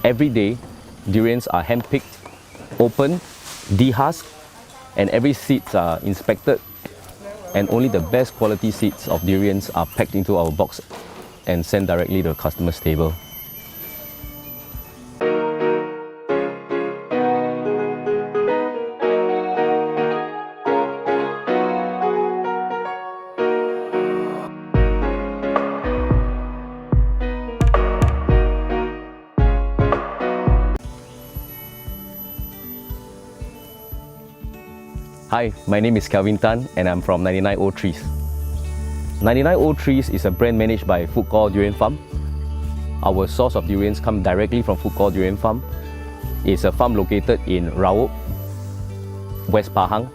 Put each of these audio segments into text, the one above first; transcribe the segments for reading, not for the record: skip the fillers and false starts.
Every day, durians are hand-picked, opened, dehusked, and every seeds are inspected, and only the best quality seeds of durians are packed into our box and sent directly to the customer's table. Hi, my name is Kelvin Tan and I'm from 99 Old Trees. 99 Old Trees is a brand managed by Pokok Durian Farm. Our source of durians come directly from Pokok Durian Farm. It's a farm located in Raub, West Pahang.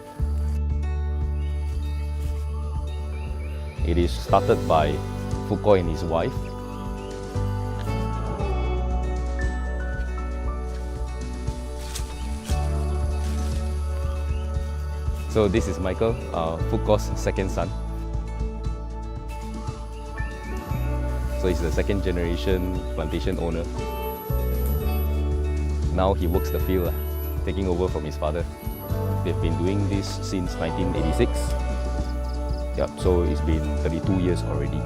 It is started by Pokok and his wife. So this is Michael, Pokok's second son. So he's the second generation plantation owner. Now he works the field, taking over from his father. They've been doing this since 1986. Yep, so it's been 32 years already.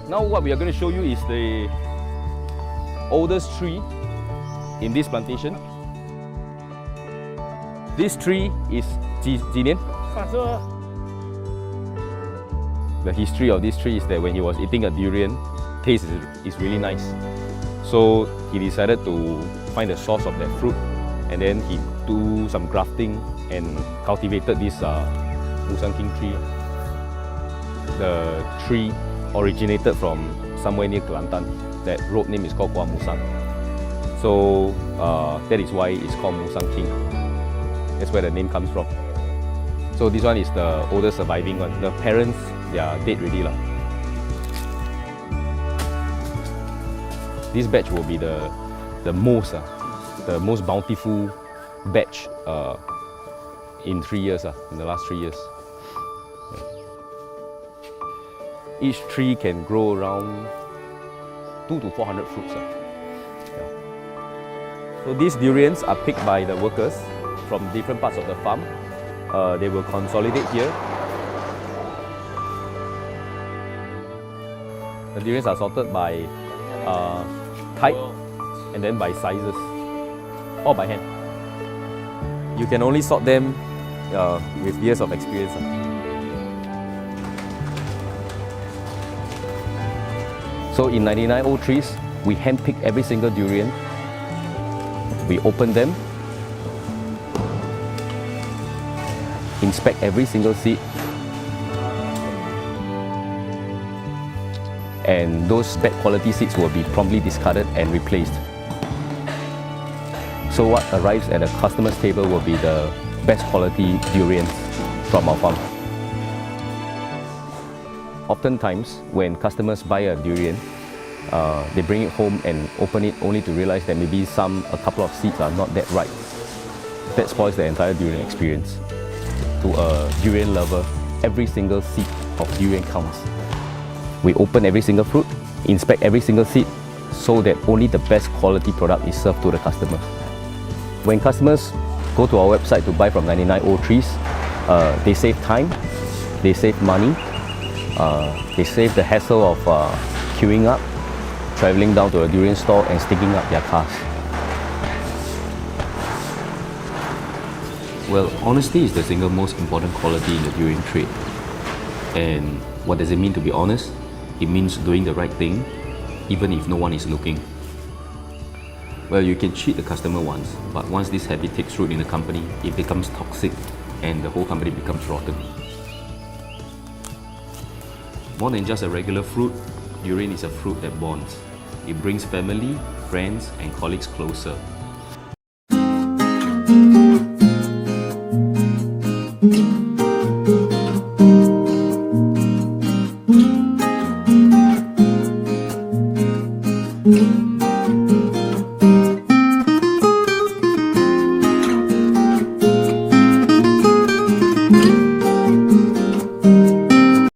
Now what we are going to show you is the oldest tree in this plantation. This tree is 几年? The history of this tree is that when he was eating a durian, taste is really nice. So he decided to find the source of that fruit, and then he do some grafting and cultivated this musang king tree. The tree originated from somewhere near Kelantan. That road name is called Gua Musang. So that is why it's called Musang King. That's where the name comes from. So this one is the oldest surviving one. The parents, they are dead already lah. This batch will be the most bountiful batch in 3 years, in the last 3 years. Each tree can grow around 200 to 400 fruits. So these durians are picked by the workers from different parts of the farm. They will consolidate here. The durians are sorted by height and then by sizes, or by hand. You can only sort them with years of experience. So in 99 Old Trees, we hand-pick every single durian. We open them, inspect every single seed, and those bad quality seeds will be promptly discarded and replaced. So what arrives at the customer's table will be the best quality durians from our farm. Oftentimes, when customers buy a durian, they bring it home and open it only to realize that maybe a couple of seeds are not that ripe. That spoils the entire durian experience. To a durian lover, every single seed of durian counts. We open every single fruit, inspect every single seed, so that only the best quality product is served to the customer. When customers go to our website to buy from 99 Old Trees, they save time, they save money, they save the hassle of queuing up, traveling down to a durian store and sticking up their cars. Well, honesty is the single most important quality in the durian trade. And what does it mean to be honest? It means doing the right thing, even if no one is looking. Well, you can cheat the customer once, but once this habit takes root in the company, it becomes toxic and the whole company becomes rotten. More than just a regular fruit, durian is a fruit that bonds. It brings family, friends, and colleagues closer.